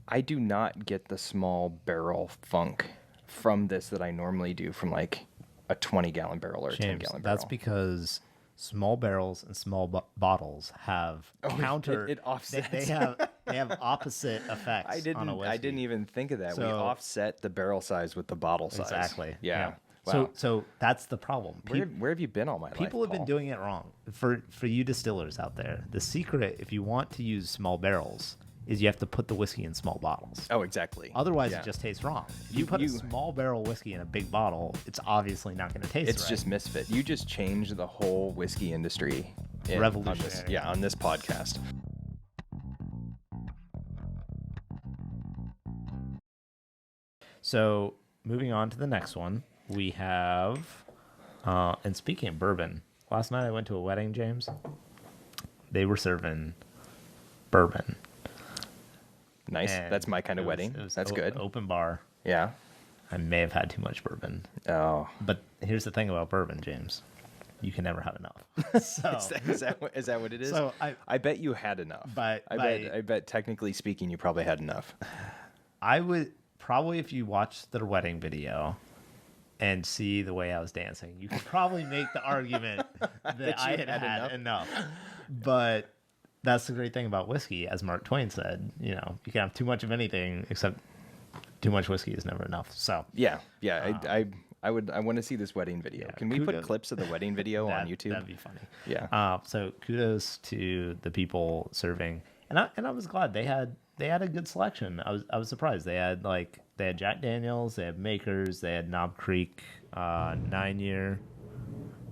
I do not get the small barrel funk from this that I normally do from like a 20-gallon barrel or a James, 10-gallon barrel. that's because small barrels and small bottles have counter. it offsets. They have opposite effects on a whiskey. I didn't even think of that. We So- offset the barrel size with the bottle size. Exactly. Yeah. So Wow. that's the problem. Where have you been all my life? People have been Paul? doing it wrong. For you distillers out there, the secret, if you want to use small barrels, is you have to put the whiskey in small bottles. Oh, exactly. Otherwise, Yeah. it just tastes wrong. If you put a small barrel whiskey in a big bottle, it's obviously not going to taste It's right. just misfit. You just changed the whole whiskey industry. Revolutionary. On this podcast. So, moving on to the next one, we have, and speaking of bourbon, last night I went to a wedding, James. They were serving bourbon. Nice. And That's my kind of it was- wedding. it was That's good. Open bar. Yeah. I may have had too much bourbon. Oh. But here's the thing about bourbon, James. You can never have enough. So, Is that what it is? So I bet you had enough. I bet technically speaking you probably had enough. I would probably, if you watch the wedding video and see the way I was dancing, you could probably make the argument that I had enough. But that's the great thing about whiskey, as Mark Twain said. You know, you can have too much of anything, except too much whiskey is never enough. So Yeah. I want to see this wedding video. Can we put clips of the wedding video on YouTube? That'd be funny. Yeah. So kudos to the people serving, and I was glad they had a good selection. I was surprised. They had Jack Daniels, they had Makers, they had Knob Creek, 9-year.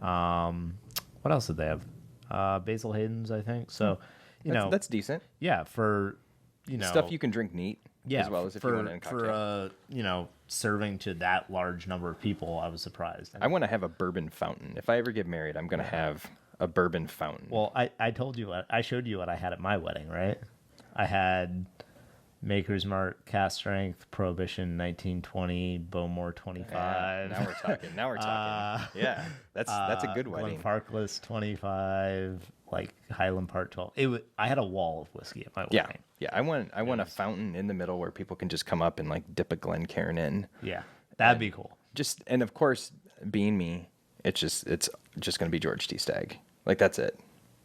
What else did they have? Basil Hayden's, I think. So, that's decent. yeah, for Stuff you can drink neat. yeah, as well as if you want it in a cocktail. for serving to that large number of people, I was surprised. I want to have a bourbon fountain. If I ever get married, I'm going to have a bourbon fountain. Well, I told you I showed you what I had at my wedding, right? I had Maker's Mark, Cast Strength, Prohibition 1920, Bowmore 25. Now we're talking. Yeah, that's a good wedding. Glenfarclas 25, like Highland Park 12. I had a wall of whiskey at my Yeah, wedding. yeah. I want a fountain in the middle where people can just come up and like dip a Glencairn in. Yeah, that'd be cool. And of course, being me, it's just going to be George T. Stagg. Like that's it.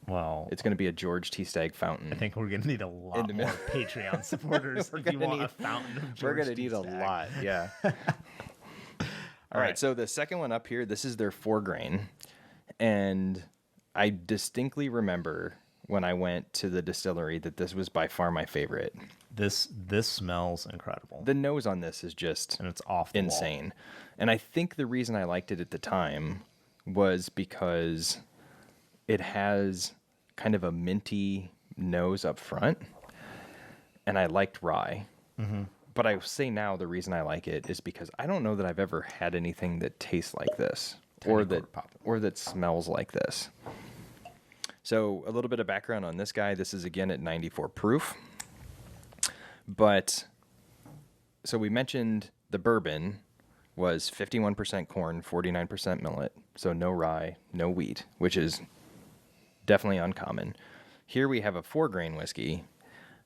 Well, It's going to be a George T. Stagg fountain. I think we're gonna need a lot the more middle. Patreon supporters if you want a fountain of George We're going to T. need a Stagg. lot. Yeah. All right. So the second one up here, this is their 4-grain, and I distinctly remember when I went to the distillery that this was by far my favorite. This smells incredible. The nose on this is just And it's off the wall. insane. And I think the reason I liked it at the time was because it has kind of a minty nose up front, and I liked rye. Mm-hmm. But I say now the reason I like it is because I don't know that I've ever had anything that tastes like this or that smells like this. So a little bit of background on this guy. This is again at 94 proof. But so we mentioned the bourbon was 51% corn, 49% millet. So no rye, no wheat, which is definitely uncommon. Here we have a 4-grain whiskey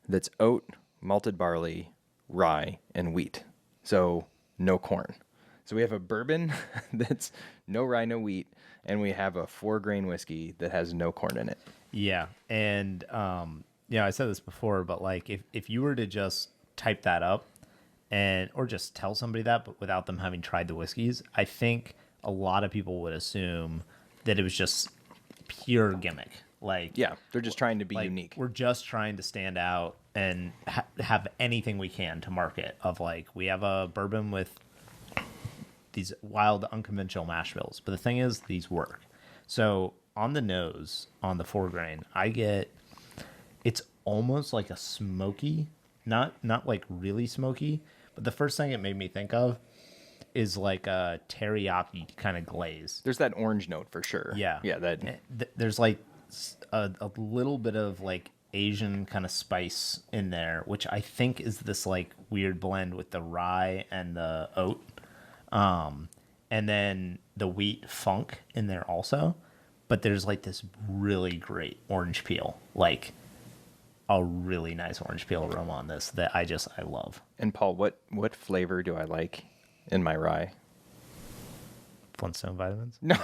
that's oat, malted barley, rye, and wheat. So no corn. So we have a bourbon that's no rye, no wheat, and we have a 4-grain whiskey that has no corn in it. Yeah, and I said this before, but like if you were to just type that up or just tell somebody that, but without them having tried the whiskeys, I think a lot of people would assume that it was just pure gimmick. Like, yeah, they're just trying to be unique. We're just trying to stand out and have anything we can to market. Of like, we have a bourbon with these wild, unconventional mash bills, but the thing is, these work. So on the nose, on the 4-grain, I get it's almost like a smoky, not like really smoky, but the first thing it made me think of is like a teriyaki kind of glaze. There's that orange note for sure. Yeah. Yeah. There's like a little bit of like Asian kind of spice in there, which I think is this like weird blend with the rye and the oat. And then the wheat funk in there also. But there's like this really great orange peel. Like a really nice orange peel aroma on this that I love. And Paul, what flavor do I like in my rye? Flintstone vitamins? No,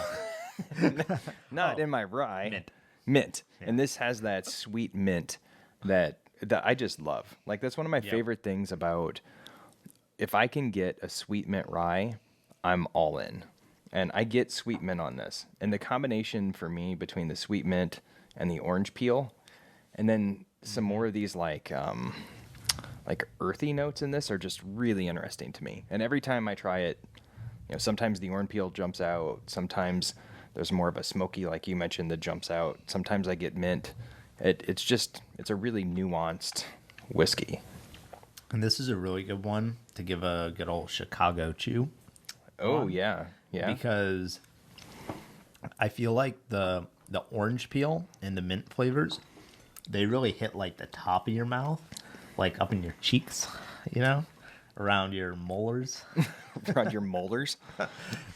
not in my rye. Mint. And this has that sweet mint that I just love. Like, that's one of my favorite things about, if I can get a sweet mint rye, I'm all in. And I get sweet mint on this. And the combination for me between the sweet mint and the orange peel, and then some more of these like earthy notes in this are just really interesting to me. And every time I try it, sometimes the orange peel jumps out. Sometimes there's more of a smoky, like you mentioned, that jumps out. Sometimes I get mint. It's a really nuanced whiskey. And this is a really good one to give a good old Chicago chew. Oh, yeah. Because I feel like the orange peel and the mint flavors, they really hit like the top of your mouth, like up in your cheeks, around your molars. Around your molars.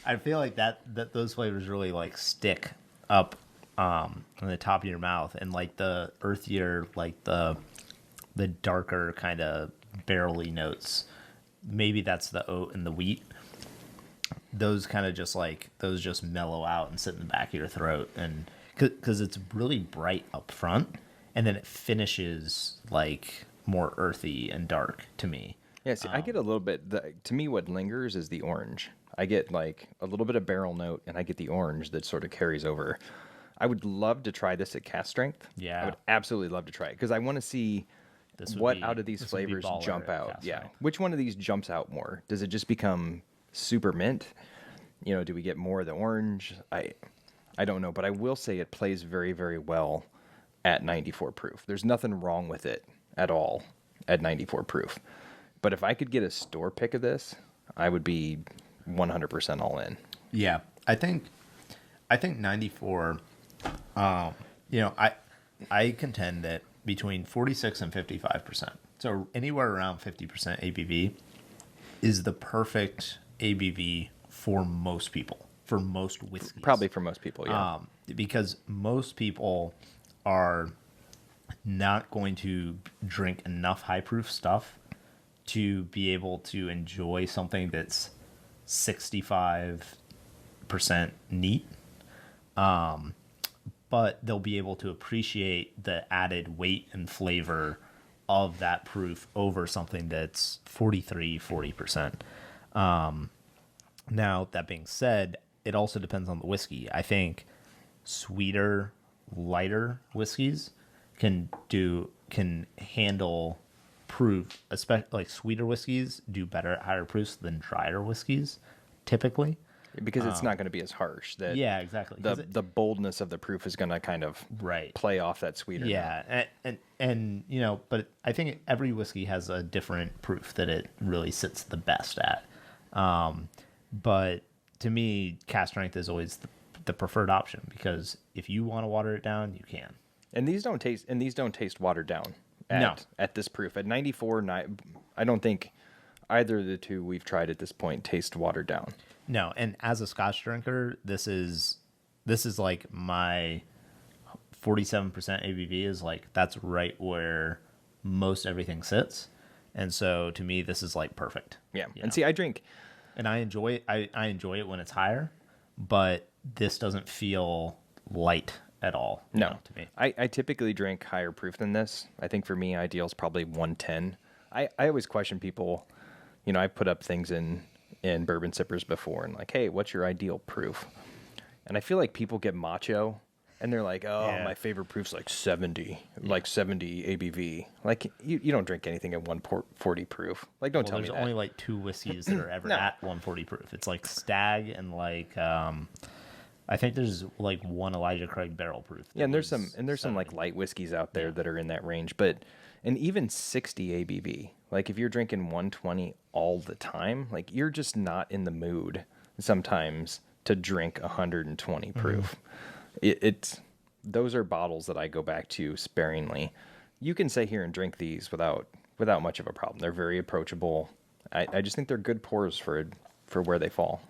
I feel like that those flavors really like stick up on the top of your mouth, and like the earthier, like the darker kind of barrely notes. Maybe that's the oat and the wheat. Those kind of just mellow out and sit in the back of your throat, and because it's really bright up front, and then it finishes like more earthy and dark to me. Yeah, see, I get a little bit, to me what lingers is the orange. I get like a little bit of barrel note, and I get the orange that sort of carries over. I would love to try this at cast strength. Yeah. I would absolutely love to try it, because I want to see what out of these flavors jump out. Yeah. Which one of these jumps out more? Does it just become super mint? Do we get more of the orange? I don't know, but I will say it plays very, very well at 94 proof. There's nothing wrong with it at all at 94 proof. But if I could get a store pick of this, I would be 100% all in. Yeah, I think 94. I contend that between 46 and 55%, so anywhere around 50% ABV, is the perfect ABV for most people, for most whiskeys. Probably for most people, yeah. Because most people are not going to drink enough high proof stuff to be able to enjoy something that's 65% neat. But they'll be able to appreciate the added weight and flavor of that proof over something that's 40%. Now, that being said, it also depends on the whiskey. I think sweeter, lighter whiskeys can handle proof, especially like sweeter whiskeys do better at higher proofs than drier whiskeys, typically. Because it's not going to be as harsh. Yeah, exactly. The boldness of the proof is going to kind of play off that sweeter. Yeah, and but I think every whiskey has a different proof that it really sits the best at. But to me, cast strength is always the preferred option, because if you want to water it down, you can. And these don't taste watered down. At this proof at 94, I don't think either of the two we've tried at this point taste watered down. No, and as a Scotch drinker, this is like my 47% ABV is like, that's right where most everything sits, and so to me, this is like perfect. Yeah, and see, I drink, and I enjoy it. I enjoy it when it's higher, but this doesn't feel light at all. No, to me, I typically drink higher proof than this. I think for me, ideal is probably 110. I always question people. I put up things in Bourbon Sippers before, and like, hey, what's your ideal proof? And I feel like people get macho, and they're like, oh, my favorite proof's like 70, like 70 ABV. Like, you don't drink anything at 140 proof. Like, don't tell me that. There's only like two whiskeys that are ever at 140 proof. It's like Stag and like I think there's like one Elijah Craig barrel proof. Yeah, and there's some like light whiskeys out there that are in that range, and even 60 ABV. Like, if you're drinking 120 all the time, like, you're just not in the mood sometimes to drink 120 proof. Those are bottles that I go back to sparingly. You can sit here and drink these without much of a problem. They're very approachable. I just think they're good pours for where they fall.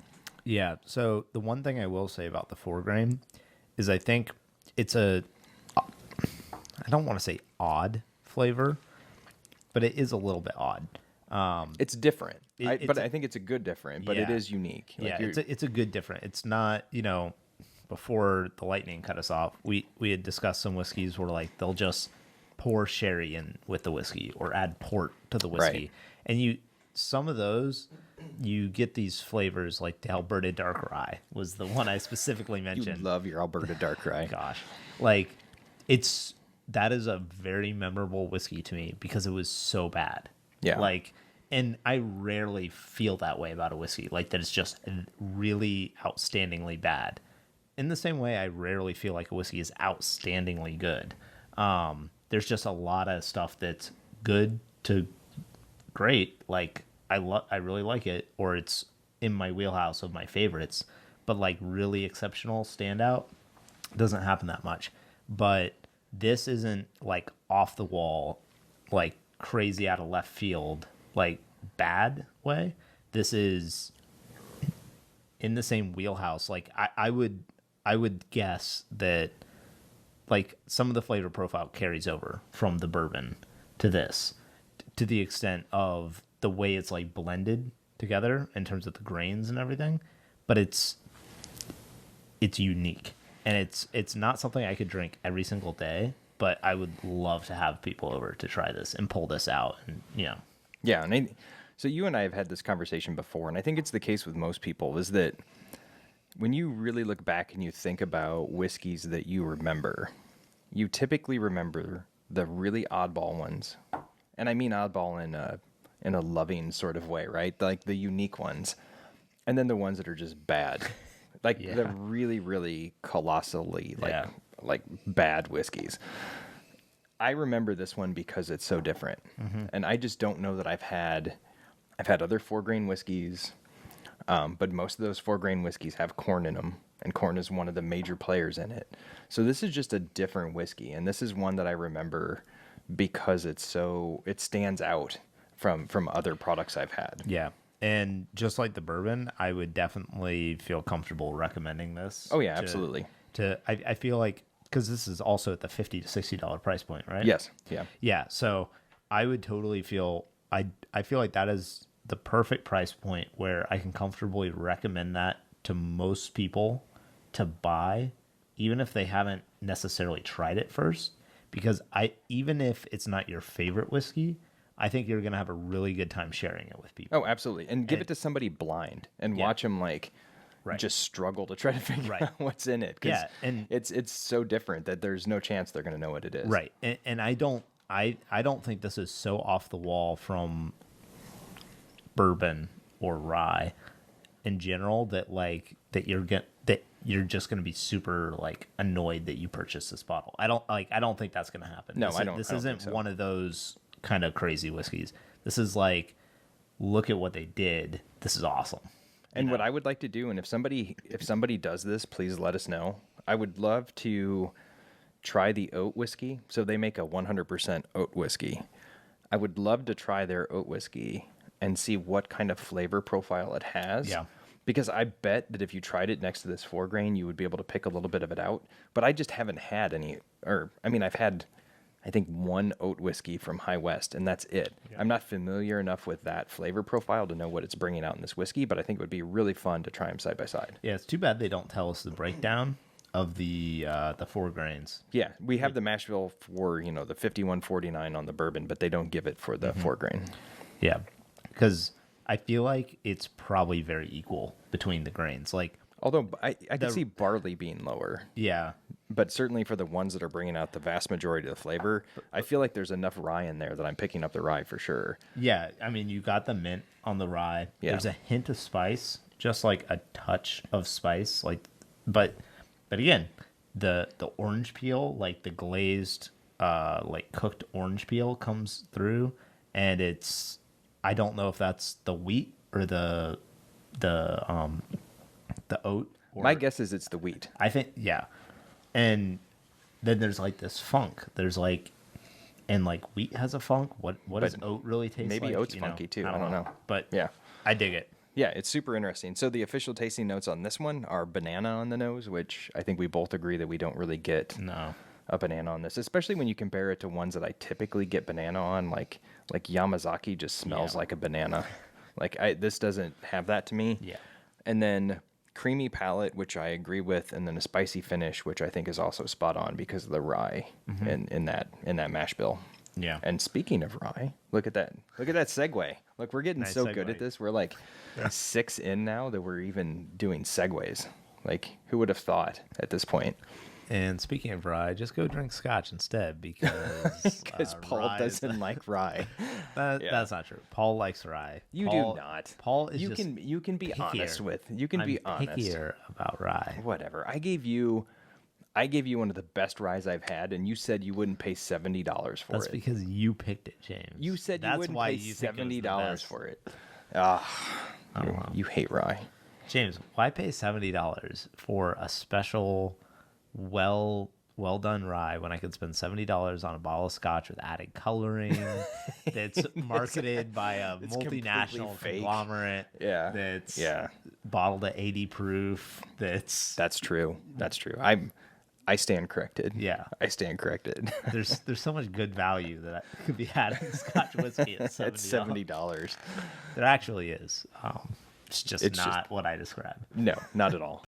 Yeah. So the one thing I will say about the 4 grain is I think it's I don't want to say odd flavor, but it is a little bit odd. It's different, it's I think it's a good different, but it Yeah. is unique. Yeah, it's a good different. It's not, before the lightning cut us off, we had discussed some whiskeys where like they'll just pour sherry in with the whiskey or add port to the whiskey. Right. And some of those you get these flavors like the Alberta Dark Rye was the one I specifically you mentioned. love your Alberta Dark Rye. Gosh. Like that is a very memorable whiskey to me because it was so bad. Yeah. Like, and I rarely feel that way about a whiskey, like that it's just really outstandingly bad. In the same way, I rarely feel like a whiskey is outstandingly good. There's just a lot of stuff that's good to great. Like I really like it, or it's in my wheelhouse of my favorites. But like really exceptional standout doesn't happen that much. But this isn't like off the wall, like crazy out of left field, like bad way. This is in the same wheelhouse. Like I would guess that like some of the flavor profile carries over from the bourbon to this, to the extent of the way it's like blended together in terms of the grains and everything. But it's unique, and it's not something I could drink every single day. But I would love to have people over to try this and pull this out, and Yeah, and so you and I have had this conversation before, and I think it's the case with most people, is that when you really look back and you think about whiskeys that you remember, you typically remember the really oddball ones. And I mean oddball in a loving sort of way, right? Like the unique ones. And then the ones that are just bad. Like the really, really colossally like bad whiskeys. I remember this one because it's so different. And I just don't know that I've had other 4-grain whiskeys, but most of those 4-grain whiskeys have corn in them, and corn is one of the major players in it. So this is just a different whiskey, and this is one that I remember because it stands out from other products I've had. Yeah. And just like the bourbon, I would definitely feel comfortable recommending this. Oh yeah, absolutely. I feel like, because this is also at the $50 to $60 price point, right? Yes. Yeah. Yeah. So I would totally feel, I feel like that is the perfect price point where I can comfortably recommend that to most people to buy, even if they haven't necessarily tried it first. Because even if it's not your favorite whiskey, I think you're going to have a really good time sharing it with people. Oh, absolutely. And give it to somebody blind and watch them just struggle to try to figure out what's in it. Yeah, and it's so different that there's no chance they're going to know what it is. Right. And I don't think this is so off the wall from bourbon or rye in general that you're just going to be super like annoyed that you purchased this bottle. I don't think that's going to happen. No, I don't. This I don't isn't think so. one of those kind of crazy whiskeys. This is like, look at what they did. This is awesome. And what I would like to do, and if somebody does this, please let us know. I would love to try the oat whiskey. So they make a 100% oat whiskey. I would love to try their oat whiskey and see what kind of flavor profile it has. Yeah. Because I bet that if you tried it next to this 4-grain, you would be able to pick a little bit of it out. But I just haven't had any, I've had, I think, one oat whiskey from High West, and that's it. Yeah. I'm not familiar enough with that flavor profile to know what it's bringing out in this whiskey, but I think it would be really fun to try them side by side. Yeah, it's too bad they don't tell us the breakdown of the 4 grains. Yeah, we have the mash bill for, the 51.49 on the bourbon, but they don't give it for the 4-grain. Yeah, because I feel like it's probably very equal between the grains. Like, although I could see barley being lower. Yeah. But certainly for the ones that are bringing out the vast majority of the flavor, I feel like there's enough rye in there that I'm picking up the rye for sure. Yeah, I mean, you got the mint on the rye. Yeah. There's a hint of spice, just like a touch of spice. But again, the orange peel, like the glazed, like cooked orange peel comes through, and I don't know if that's the wheat or the oat. My guess is it's the wheat. I think, yeah. And then there's like this funk. There's like, and like wheat has a funk. What does oat really taste like? Maybe oat's funky too. I don't know. But yeah, I dig it. Yeah, it's super interesting. So the official tasting notes on this one are banana on the nose, which I think we both agree that we don't really get a banana on this, especially when you compare it to ones that I typically get banana on. Like Yamazaki just smells Yeah. like a banana. Like this doesn't have that to me. Yeah. And then creamy palate, which I agree with, and then a spicy finish, which I think is also spot on because of the rye in that mash bill. Yeah. And speaking of rye, look at that segue. Look, we're getting Nice so good segue. at this. We're like 6 in now that we're even doing segues. Like, who would have thought at this point? And speaking of rye, just go drink scotch instead because Paul rye is- doesn't like rye. Yeah. That's not true. Paul likes rye. You Paul, do not. Paul is you just can be honest pickier. with. You can I'm be honest. pickier about rye. Whatever. I gave you one of the best ryes I've had, and you said you wouldn't pay $70 for That's it. because you picked it, James. You said you That's wouldn't why pay you think it was the $70 best. for it. know. You hate rye. James, why pay $70 for a special, well done rye when I could spend $70 on a bottle of scotch with added coloring that's marketed by a It's multinational completely fake. conglomerate Yeah. that's Yeah. bottled at 80 proof That's true. That's true. I stand corrected. Yeah. I stand corrected. there's so much good value that could be had in scotch whiskey at $70. It's $70. There actually is. It's just It's not just- what I described. No, not at all.